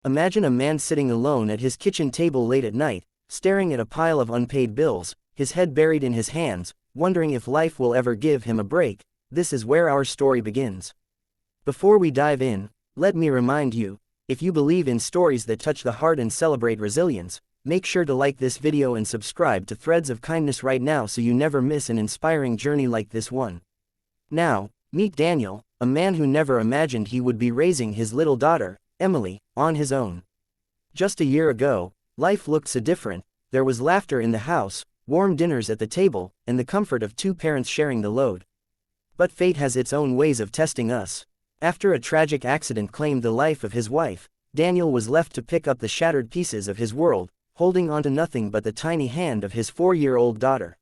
Imagine a man sitting alone at his kitchen table late at night, staring at a pile of unpaid bills, his head buried in his hands, wondering if life will ever give him a break. This is where our story begins. Before we dive in, let me remind you, if you believe in stories that touch the heart and celebrate resilience, make sure to like this video and subscribe to Threads of Kindness right now so you never miss an inspiring journey like this one. Now, meet Daniel, a man who never imagined he would be raising his little daughter, Emily, on his own. Just a year ago, life looked so different. There was laughter in the house, warm dinners at the table, and the comfort of two parents sharing the load. But fate has its own ways of testing us. After a tragic accident claimed the life of his wife, Daniel was left to pick up the shattered pieces of his world, holding on to nothing but the tiny hand of his 4-year-old daughter.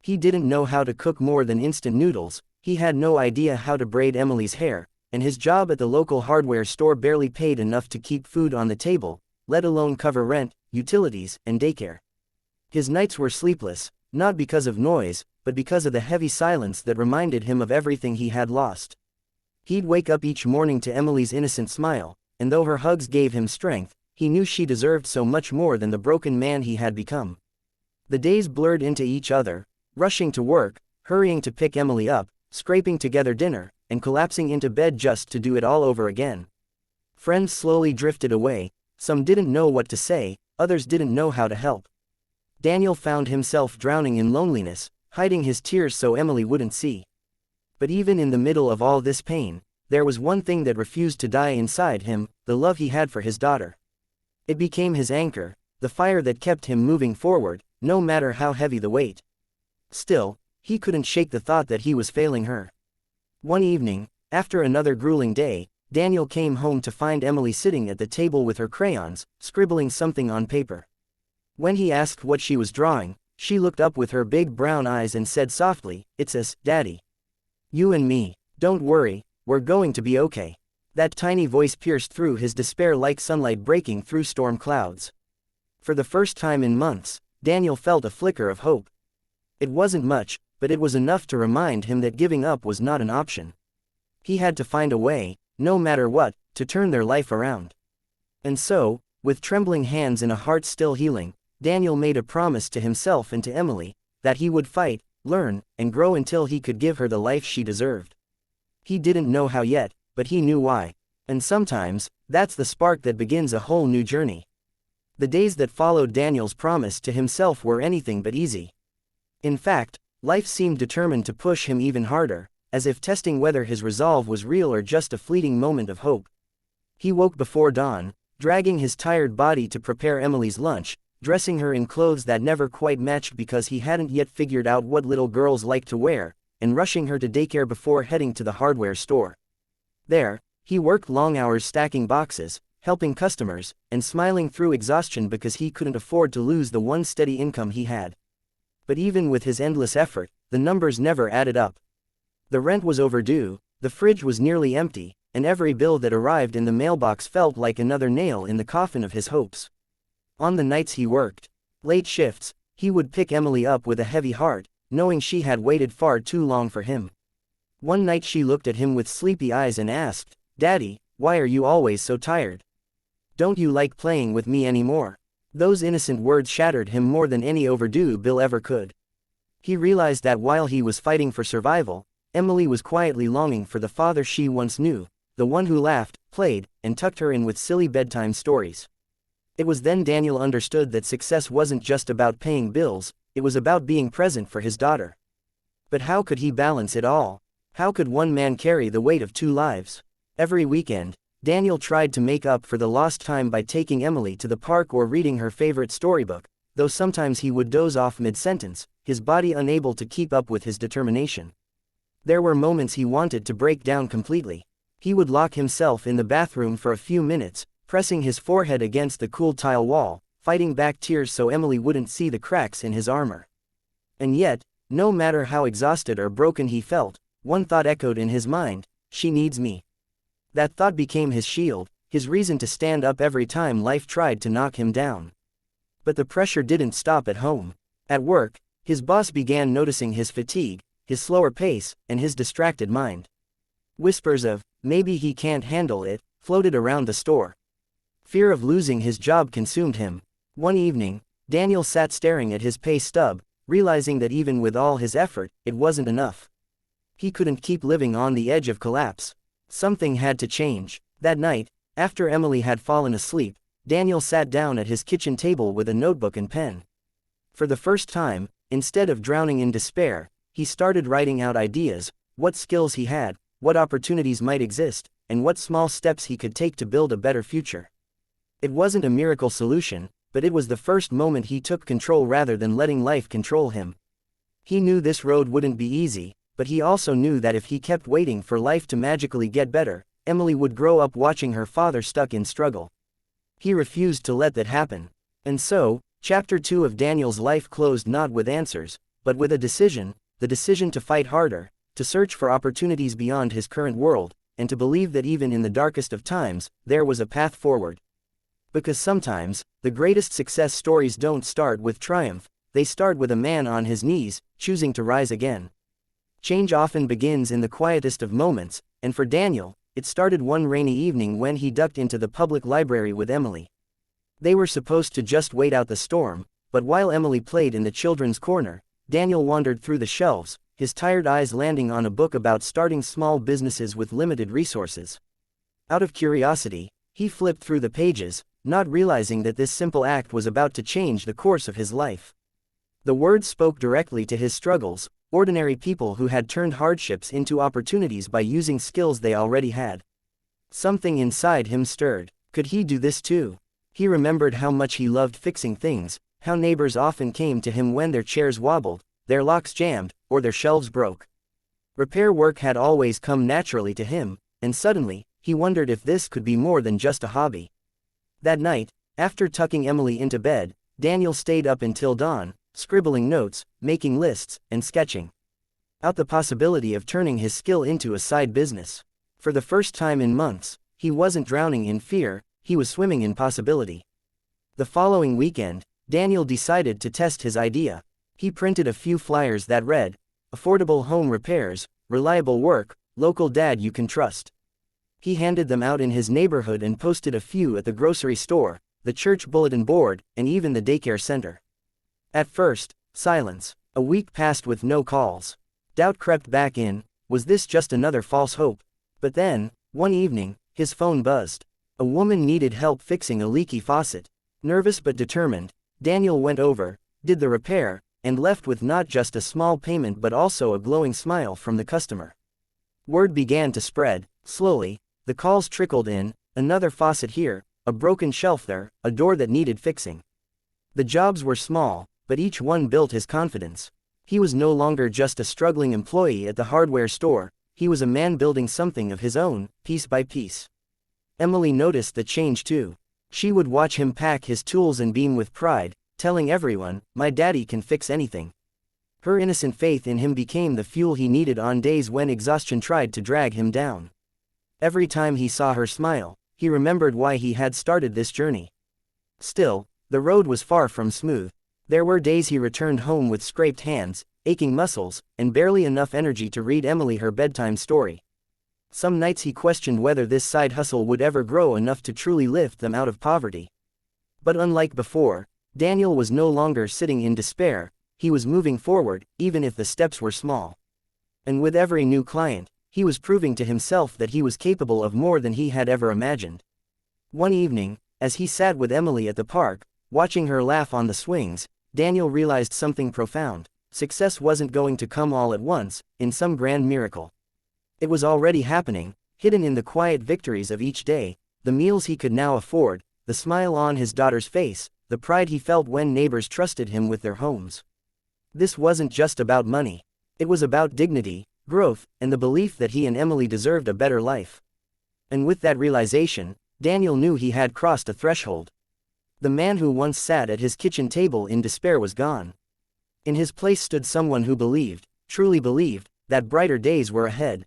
He didn't know how to cook more than instant noodles, he had no idea how to braid Emily's hair, and his job at the local hardware store barely paid enough to keep food on the table, let alone cover rent, utilities, and daycare. His nights were sleepless, not because of noise, but because of the heavy silence that reminded him of everything he had lost. He'd wake up each morning to Emily's innocent smile, and though her hugs gave him strength, he knew she deserved so much more than the broken man he had become. The days blurred into each other, rushing to work, hurrying to pick Emily up, scraping together dinner, and collapsing into bed just to do it all over again. Friends slowly drifted away, some didn't know what to say, others didn't know how to help. Daniel found himself drowning in loneliness, hiding his tears so Emily wouldn't see. But even in the middle of all this pain, there was one thing that refused to die inside him, the love he had for his daughter. It became his anchor, the fire that kept him moving forward, no matter how heavy the weight. Still, he couldn't shake the thought that he was failing her. One evening, after another grueling day, Daniel came home to find Emily sitting at the table with her crayons, scribbling something on paper. When he asked what she was drawing, she looked up with her big brown eyes and said softly, "It's us, Daddy. You and me. Don't worry, we're going to be okay." That tiny voice pierced through his despair like sunlight breaking through storm clouds. For the first time in months, Daniel felt a flicker of hope. It wasn't much, but it was enough to remind him that giving up was not an option. He had to find a way, no matter what, to turn their life around. And so, with trembling hands and a heart still healing, Daniel made a promise to himself and to Emily, that he would fight, learn, and grow until he could give her the life she deserved. He didn't know how yet, but he knew why. And sometimes, that's the spark that begins a whole new journey. The days that followed Daniel's promise to himself were anything but easy. In fact, life seemed determined to push him even harder, as if testing whether his resolve was real or just a fleeting moment of hope. He woke before dawn, dragging his tired body to prepare Emily's lunch, dressing her in clothes that never quite matched because he hadn't yet figured out what little girls like to wear, and rushing her to daycare before heading to the hardware store. There, he worked long hours stacking boxes, helping customers, and smiling through exhaustion because he couldn't afford to lose the one steady income he had. But even with his endless effort, the numbers never added up. The rent was overdue, the fridge was nearly empty, and every bill that arrived in the mailbox felt like another nail in the coffin of his hopes. On the nights he worked late shifts, he would pick Emily up with a heavy heart, knowing she had waited far too long for him. One night she looked at him with sleepy eyes and asked, "Daddy, why are you always so tired? Don't you like playing with me anymore?" Those innocent words shattered him more than any overdue bill ever could. He realized that while he was fighting for survival, Emily was quietly longing for the father she once knew, the one who laughed, played, and tucked her in with silly bedtime stories. It was then Daniel understood that success wasn't just about paying bills, it was about being present for his daughter. But how could he balance it all? How could one man carry the weight of two lives? Every weekend, Daniel tried to make up for the lost time by taking Emily to the park or reading her favorite storybook, though sometimes he would doze off mid-sentence, his body unable to keep up with his determination. There were moments he wanted to break down completely. He would lock himself in the bathroom for a few minutes, pressing his forehead against the cool tile wall, fighting back tears so Emily wouldn't see the cracks in his armor. And yet, no matter how exhausted or broken he felt, one thought echoed in his mind: "She needs me." That thought became his shield, his reason to stand up every time life tried to knock him down. But the pressure didn't stop at home. At work, his boss began noticing his fatigue, his slower pace, and his distracted mind. Whispers of, "maybe he can't handle it," floated around the store. Fear of losing his job consumed him. One evening, Daniel sat staring at his pay stub, realizing that even with all his effort, it wasn't enough. He couldn't keep living on the edge of collapse. Something had to change. That night, after Emily had fallen asleep, Daniel sat down at his kitchen table with a notebook and pen. For the first time, instead of drowning in despair, he started writing out ideas, what skills he had, what opportunities might exist, and what small steps he could take to build a better future. It wasn't a miracle solution, but it was the first moment he took control rather than letting life control him. He knew this road wouldn't be easy, but he also knew that if he kept waiting for life to magically get better, Emily would grow up watching her father stuck in struggle. He refused to let that happen. And so, Chapter 2 of Daniel's life closed not with answers, but with a decision, the decision to fight harder, to search for opportunities beyond his current world, and to believe that even in the darkest of times, there was a path forward. Because sometimes, the greatest success stories don't start with triumph, they start with a man on his knees, choosing to rise again. Change often begins in the quietest of moments, and for Daniel, it started one rainy evening when he ducked into the public library with Emily. They were supposed to just wait out the storm, but while Emily played in the children's corner, Daniel wandered through the shelves, his tired eyes landing on a book about starting small businesses with limited resources. Out of curiosity, he flipped through the pages, not realizing that this simple act was about to change the course of his life. The words spoke directly to his struggles, ordinary people who had turned hardships into opportunities by using skills they already had. Something inside him stirred. Could he do this too? He remembered how much he loved fixing things, how neighbors often came to him when their chairs wobbled, their locks jammed, or their shelves broke. Repair work had always come naturally to him, and suddenly, he wondered if this could be more than just a hobby. That night, after tucking Emily into bed, Daniel stayed up until dawn, scribbling notes, making lists, and sketching out the possibility of turning his skill into a side business. For the first time in months, he wasn't drowning in fear, he was swimming in possibility. The following weekend, Daniel decided to test his idea. He printed a few flyers that read, "Affordable home repairs, reliable work, local dad you can trust." He handed them out in his neighborhood and posted a few at the grocery store, the church bulletin board, and even the daycare center. At first, silence. A week passed with no calls. Doubt crept back in. Was this just another false hope? But then, one evening, his phone buzzed. A woman needed help fixing a leaky faucet. Nervous but determined, Daniel went over, did the repair, and left with not just a small payment but also a glowing smile from the customer. Word began to spread. Slowly, the calls trickled in, another faucet here, a broken shelf there, a door that needed fixing. The jobs were small, but each one built his confidence. He was no longer just a struggling employee at the hardware store, he was a man building something of his own, piece by piece. Emily noticed the change too. She would watch him pack his tools and beam with pride, telling everyone, "My daddy can fix anything." Her innocent faith in him became the fuel he needed on days when exhaustion tried to drag him down. Every time he saw her smile, he remembered why he had started this journey. Still, the road was far from smooth. There were days he returned home with scraped hands, aching muscles, and barely enough energy to read Emily her bedtime story. Some nights he questioned whether this side hustle would ever grow enough to truly lift them out of poverty. But unlike before, Daniel was no longer sitting in despair, he was moving forward, even if the steps were small. And with every new client, he was proving to himself that he was capable of more than he had ever imagined. One evening, as he sat with Emily at the park, watching her laugh on the swings, Daniel realized something profound. Success wasn't going to come all at once, in some grand miracle. It was already happening, hidden in the quiet victories of each day, the meals he could now afford, the smile on his daughter's face, the pride he felt when neighbors trusted him with their homes. This wasn't just about money. It was about dignity, growth, and the belief that he and Emily deserved a better life. And with that realization, Daniel knew he had crossed a threshold. The man who once sat at his kitchen table in despair was gone. In his place stood someone who believed, truly believed, that brighter days were ahead.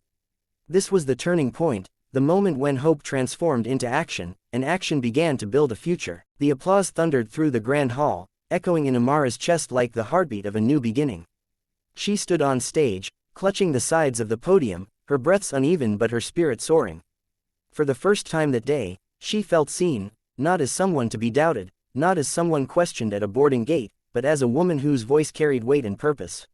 This was the turning point, the moment when hope transformed into action, and action began to build a future. The applause thundered through the grand hall, echoing in Amara's chest like the heartbeat of a new beginning. She stood on stage, clutching the sides of the podium, her breaths uneven but her spirit soaring. For the first time that day, she felt seen, not as someone to be doubted, not as someone questioned at a boarding gate, but as a woman whose voice carried weight and purpose.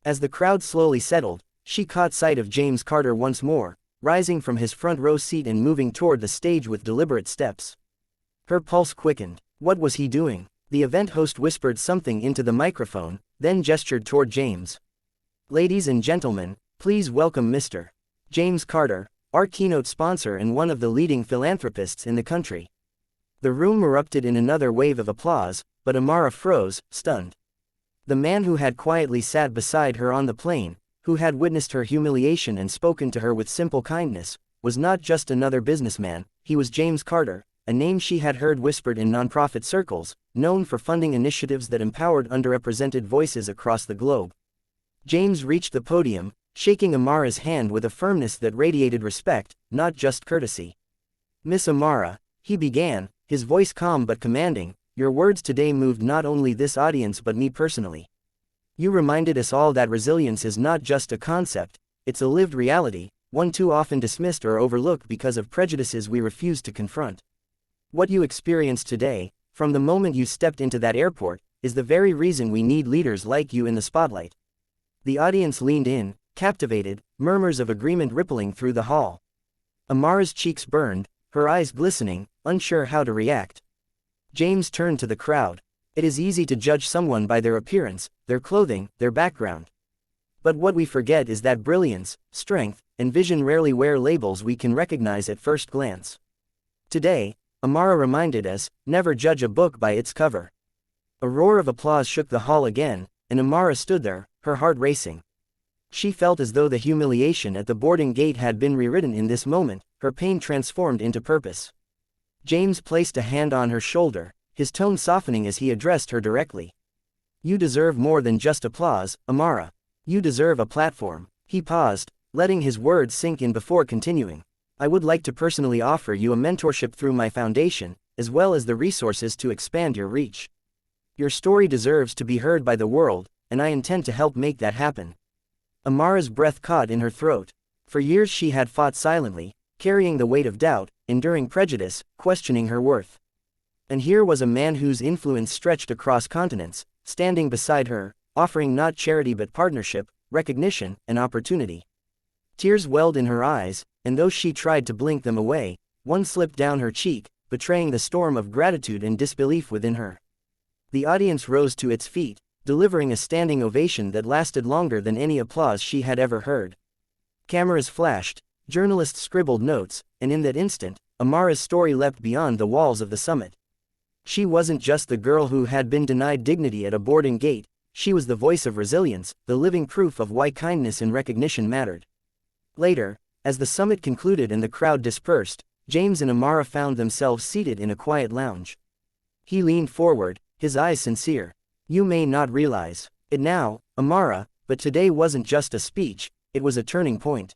As the crowd slowly settled, she caught sight of James Carter once more, rising from his front row seat and moving toward the stage with deliberate steps. Her pulse quickened. What was he doing? The event host whispered something into the microphone, then gestured toward James. "Ladies and gentlemen, please welcome Mr. James Carter, our keynote sponsor and one of the leading philanthropists in the country." The room erupted in another wave of applause, but Amara froze, stunned. The man who had quietly sat beside her on the plane, who had witnessed her humiliation and spoken to her with simple kindness, was not just another businessman, he was James Carter, a name she had heard whispered in nonprofit circles, known for funding initiatives that empowered underrepresented voices across the globe. James reached the podium, shaking Amara's hand with a firmness that radiated respect, not just courtesy. "Miss Amara," he began, his voice calm but commanding, "your words today moved not only this audience but me personally. You reminded us all that resilience is not just a concept, it's a lived reality, one too often dismissed or overlooked because of prejudices we refuse to confront. What you experienced today, from the moment you stepped into that airport, is the very reason we need leaders like you in the spotlight." The audience leaned in, captivated, murmurs of agreement rippling through the hall. Amara's cheeks burned, her eyes glistening, unsure how to react. James turned to the crowd. "It is easy to judge someone by their appearance, their clothing, their background. But what we forget is that brilliance, strength, and vision rarely wear labels we can recognize at first glance. Today, Amara reminded us, never judge a book by its cover." A roar of applause shook the hall again, and Amara stood there, her heart racing. She felt as though the humiliation at the boarding gate had been rewritten in this moment, her pain transformed into purpose. James placed a hand on her shoulder, his tone softening as he addressed her directly. "You deserve more than just applause, Amara. You deserve a platform." He paused, letting his words sink in before continuing. "I would like to personally offer you a mentorship through my foundation, as well as the resources to expand your reach. Your story deserves to be heard by the world, and I intend to help make that happen." Amara's breath caught in her throat. For years she had fought silently, carrying the weight of doubt, enduring prejudice, questioning her worth. And here was a man whose influence stretched across continents, standing beside her, offering not charity but partnership, recognition, and opportunity. Tears welled in her eyes, and though she tried to blink them away, one slipped down her cheek, betraying the storm of gratitude and disbelief within her. The audience rose to its feet, delivering a standing ovation that lasted longer than any applause she had ever heard. Cameras flashed, journalists scribbled notes, and in that instant, Amara's story leapt beyond the walls of the summit. She wasn't just the girl who had been denied dignity at a boarding gate, she was the voice of resilience, the living proof of why kindness and recognition mattered. Later, as the summit concluded and the crowd dispersed, James and Amara found themselves seated in a quiet lounge. He leaned forward, his eyes sincere. "You may not realize it now, Amara, but today wasn't just a speech, it was a turning point.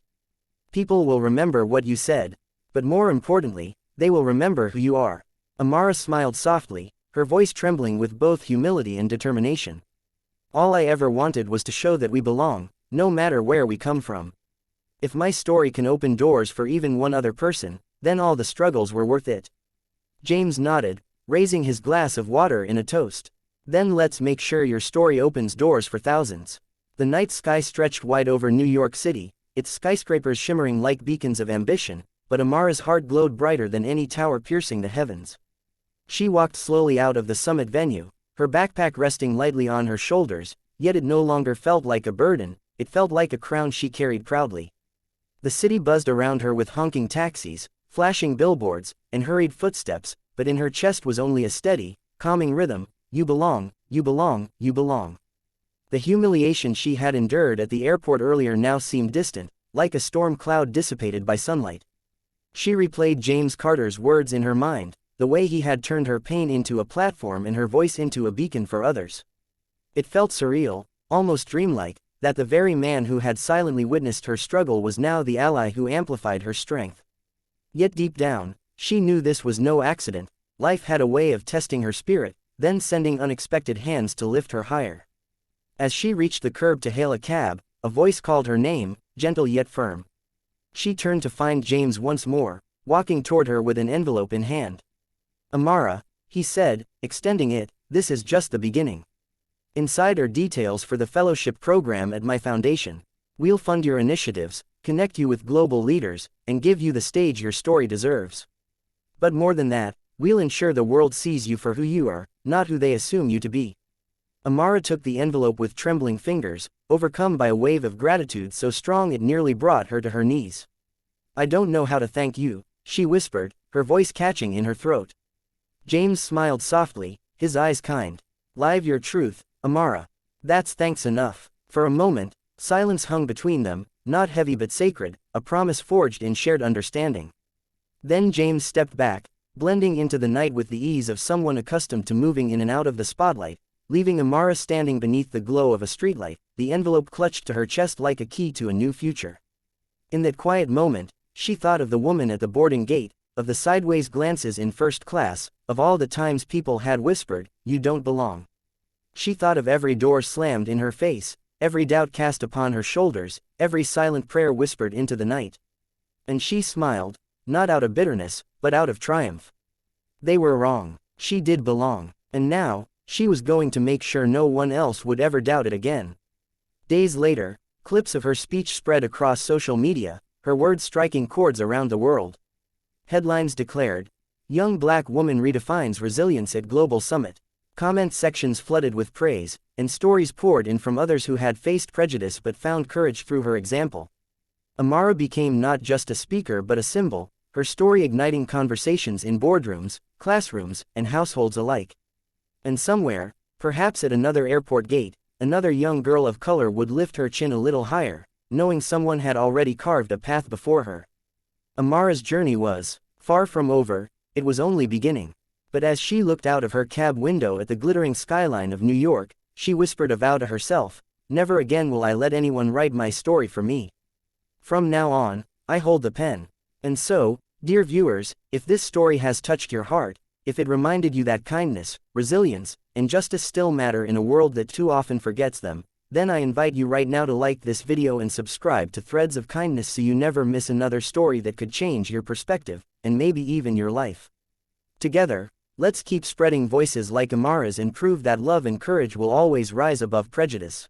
People will remember what you said, but more importantly, they will remember who you are." Amara smiled softly, her voice trembling with both humility and determination. "All I ever wanted was to show that we belong, no matter where we come from. If my story can open doors for even one other person, then all the struggles were worth it." James nodded, raising his glass of water in a toast. "Then let's make sure your story opens doors for thousands." The night sky stretched wide over New York City, its skyscrapers shimmering like beacons of ambition, but Amara's heart glowed brighter than any tower piercing the heavens. She walked slowly out of the summit venue, her backpack resting lightly on her shoulders, yet it no longer felt like a burden, it felt like a crown she carried proudly. The city buzzed around her with honking taxis, flashing billboards, and hurried footsteps, but in her chest was only a steady, calming rhythm: "You belong, you belong, you belong." The humiliation she had endured at the airport earlier now seemed distant, like a storm cloud dissipated by sunlight. She replayed James Carter's words in her mind, the way he had turned her pain into a platform and her voice into a beacon for others. It felt surreal, almost dreamlike, that the very man who had silently witnessed her struggle was now the ally who amplified her strength. Yet deep down, she knew this was no accident. Life had a way of testing her spirit, then sending unexpected hands to lift her higher. As she reached the curb to hail a cab, a voice called her name, gentle yet firm. She turned to find James once more, walking toward her with an envelope in hand. Amara, he said, extending it, this is just the beginning. Inside are details for the fellowship program at my foundation. We'll fund your initiatives, connect you with global leaders, and give you the stage your story deserves. But more than that, we'll ensure the world sees you for who you are, not who they assume you to be. Amara took the envelope with trembling fingers, overcome by a wave of gratitude so strong it nearly brought her to her knees. I don't know how to thank you, she whispered, her voice catching in her throat. James smiled softly, his eyes kind. Live your truth, Amara. That's thanks enough. For a moment, silence hung between them, not heavy but sacred, a promise forged in shared understanding. Then James stepped back, blending into the night with the ease of someone accustomed to moving in and out of the spotlight, leaving Amara standing beneath the glow of a streetlight, the envelope clutched to her chest like a key to a new future. In that quiet moment, she thought of the woman at the boarding gate, of the sideways glances in first class, of all the times people had whispered, "You don't belong." She thought of every door slammed in her face, every doubt cast upon her shoulders, every silent prayer whispered into the night. And she smiled, not out of bitterness, but out of triumph. They were wrong. She did belong. And now, she was going to make sure no one else would ever doubt it again. Days later, clips of her speech spread across social media, her words striking chords around the world. Headlines declared, "Young Black Woman Redefines Resilience at Global Summit." Comment sections flooded with praise, and stories poured in from others who had faced prejudice but found courage through her example. Amara became not just a speaker but a symbol, her story igniting conversations in boardrooms, classrooms, and households alike. And somewhere, perhaps at another airport gate, another young girl of color would lift her chin a little higher, knowing someone had already carved a path before her. Amara's journey was far from over, it was only beginning. But as she looked out of her cab window at the glittering skyline of New York, she whispered a vow to herself, "Never again will I let anyone write my story for me. From now on, I hold the pen." And so, dear viewers, if this story has touched your heart, if it reminded you that kindness, resilience, and justice still matter in a world that too often forgets them, then I invite you right now to like this video and subscribe to Threads of Kindness so you never miss another story that could change your perspective, and maybe even your life. Together, let's keep spreading voices like Amara's and prove that love and courage will always rise above prejudice.